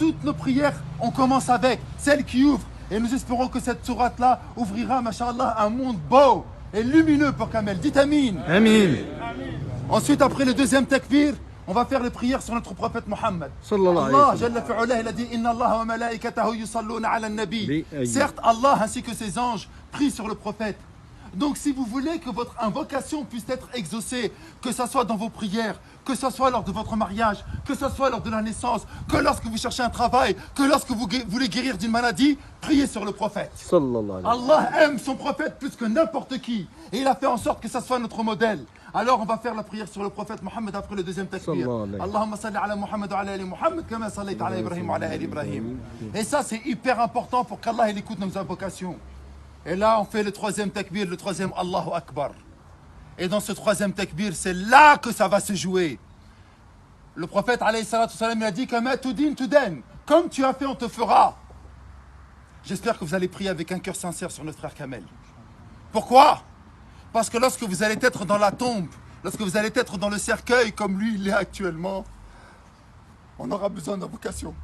toutes nos prières, on commence avec celle qui ouvre. Et nous espérons que cette sourate-là ouvrira, masha'Allah, un monde beau et lumineux pour Kamel. Dites Amin. Amin. Ensuite, après le deuxième takbir, on va faire les prières sur notre prophète Mohammed. Allah, Jalla fi'ulah, il a dit Inna Allah wa malaikatahu yusalluna ala nabi. Certes, Allah ainsi que ses anges prient sur le prophète. Donc, si vous voulez que votre invocation puisse être exaucée, que ce soit dans vos prières, que ce soit lors de votre mariage, que ce soit lors de la naissance, que lorsque vous cherchez un travail, que lorsque vous voulez guérir d'une maladie, priez sur le prophète. Allah aime son prophète plus que n'importe qui. Et il a fait en sorte que ça soit notre modèle. Alors on va faire la prière sur le prophète Mohammed après le deuxième takbir. Allahumma salli ala Muhammad wa ala ali Muhammad kama sallayta ala Ibrahim wa ala ali Ibrahim. Et ça c'est hyper important pour qu'Allah il écoute nos invocations. Et là on fait le troisième takbir, le troisième Allahu Akbar. Et dans ce troisième takbir, c'est là que ça va se jouer. Le prophète alayhi salatu salam il a dit kama tudin tudan. Comme tu as fait, on te fera. J'espère que vous allez prier avec un cœur sincère sur notre frère Kamel. Pourquoi ? Parce que lorsque vous allez être dans la tombe, lorsque vous allez être dans le cercueil comme lui il est actuellement, on aura besoin d'invocation.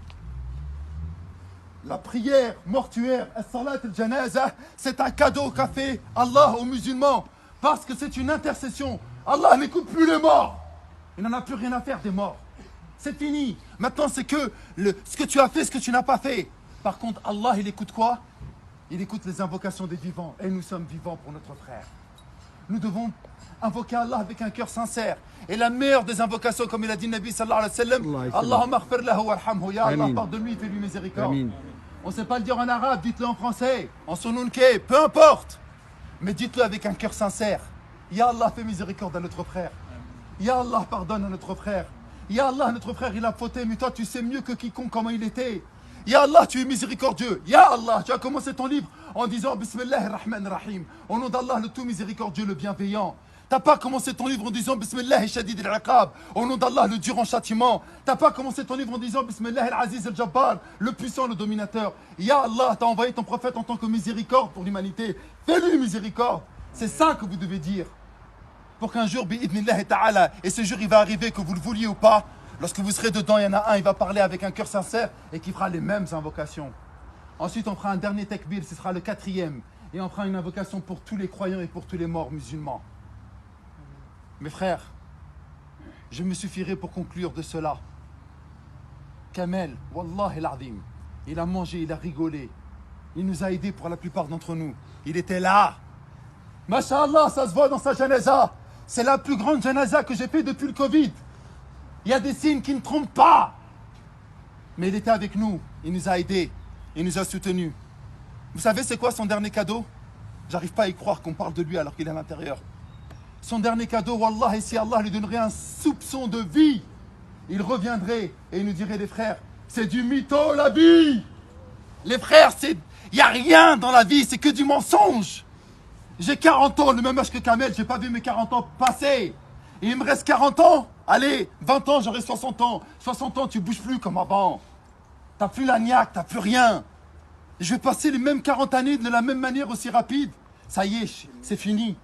La prière mortuaire, as-salat al-janaza, c'est un cadeau qu'a fait Allah aux musulmans. Parce que c'est une intercession. Allah n'écoute plus les morts. Il n'en a plus rien à faire des morts. C'est fini. Maintenant c'est que ce que tu as fait, ce que tu n'as pas fait. Par contre, Allah il écoute quoi? Il écoute les invocations des vivants. Et nous sommes vivants pour notre frère. Nous devons invoquer Allah avec un cœur sincère. Et la meilleure des invocations, comme il a dit le Nabi sallallahu alayhi wa sallam, Allahumma aghfir lahu warhamhu, ya Allah, pardonne-lui, fais-lui miséricorde. On ne sait pas le dire en arabe, dites-le en français, en sonunke, peu importe. Mais dites-le avec un cœur sincère. Ya Allah, fais miséricorde à notre frère. Ya Allah, pardonne à notre frère. Ya Allah, notre frère, il a fauté, mais toi, tu sais mieux que quiconque comment il était. Ya Allah, tu es miséricordieux. Ya Allah, tu as commencé ton livre en disant Bismillahir Rahmanir Rahim. Au nom d'Allah, le tout miséricordieux, le bienveillant. T'as pas commencé ton livre en disant Bismillah Shadid al-Iqab. Au nom d'Allah, le dur en châtiment. T'as pas commencé ton livre en disant Bismillah al-Aziz al-Jabbar, le puissant, le dominateur. Ya Allah, t'as envoyé ton prophète en tant que miséricorde pour l'humanité. Fais-lui miséricorde. C'est ça que vous devez dire. Pour qu'un jour, bi'idnillahi ta'ala, et ce jour il va arriver que vous le vouliez ou pas, lorsque vous serez dedans, il y en a un, il va parler avec un cœur sincère et qui fera les mêmes invocations. Ensuite, on fera un dernier takbir, ce sera le quatrième. Et on fera une invocation pour tous les croyants et pour tous les morts musulmans. Mes frères, je me suffirai pour conclure de cela. Kamel, Wallah el-Azim, il a mangé, il a rigolé. Il nous a aidés pour la plupart d'entre nous. Il était là. Masha'Allah, ça se voit dans sa janaza. C'est la plus grande janaza que j'ai fait depuis le Covid. Il y a des signes qui ne trompent pas. Mais il était avec nous. Il nous a aidés. Il nous a soutenus. Vous savez c'est quoi son dernier cadeau? J'arrive pas à y croire qu'on parle de lui alors qu'il est à l'intérieur. Son dernier cadeau, Wallah, et si Allah lui donnerait un soupçon de vie, il reviendrait et il nous dirait, les frères, c'est du mytho la vie. Les frères, il n'y a rien dans la vie, c'est que du mensonge. J'ai 40 ans, le même âge que Kamel, j'ai pas vu mes 40 ans passer. Et il me reste 40 ans. Allez, 20 ans, j'aurai 60 ans. 60 ans, tu bouges plus comme avant. T'as plus la niaque, t'as plus rien. Je vais passer les mêmes 40 années de la même manière aussi rapide. Ça y est, c'est fini.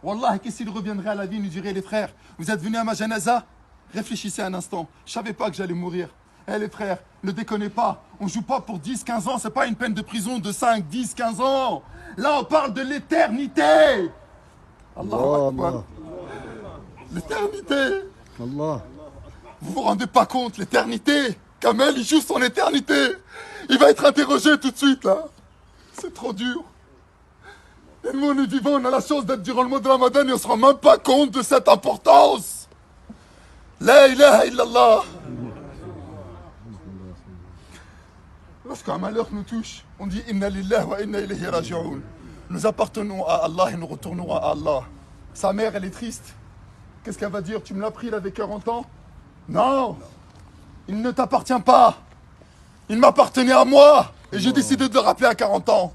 Wallah, qu'est-ce qu'il reviendrait à la vie, nous dirait les frères, vous êtes venus à ma janaza? Réfléchissez un instant, je savais pas que j'allais mourir. Eh les frères, ne déconnez pas, on joue pas pour 10, 15 ans, c'est pas une peine de prison de 5, 10, 15 ans. Là, on parle de l'éternité. Allah Akbar. L'éternité. Allah. Vous vous rendez pas compte, l'éternité. Kamel, il joue son éternité. Il va être interrogé tout de suite, là. C'est trop dur. Et nous, on est vivants, on a la chance d'être durant le mois de Ramadan et on se rend même pas compte de cette importance. La ilaha illallah. Lorsqu'un malheur nous touche, on dit Inna lillahi wa inna ilayhi raji'un. Nous appartenons à Allah et nous retournerons à Allah. Sa mère, elle est triste. Qu'est-ce qu'elle va dire? Tu me l'as pris, il avait 40 ans? Non. Il ne t'appartient pas. Il m'appartenait à moi. Et j'ai décidé de le rappeler à 40 ans.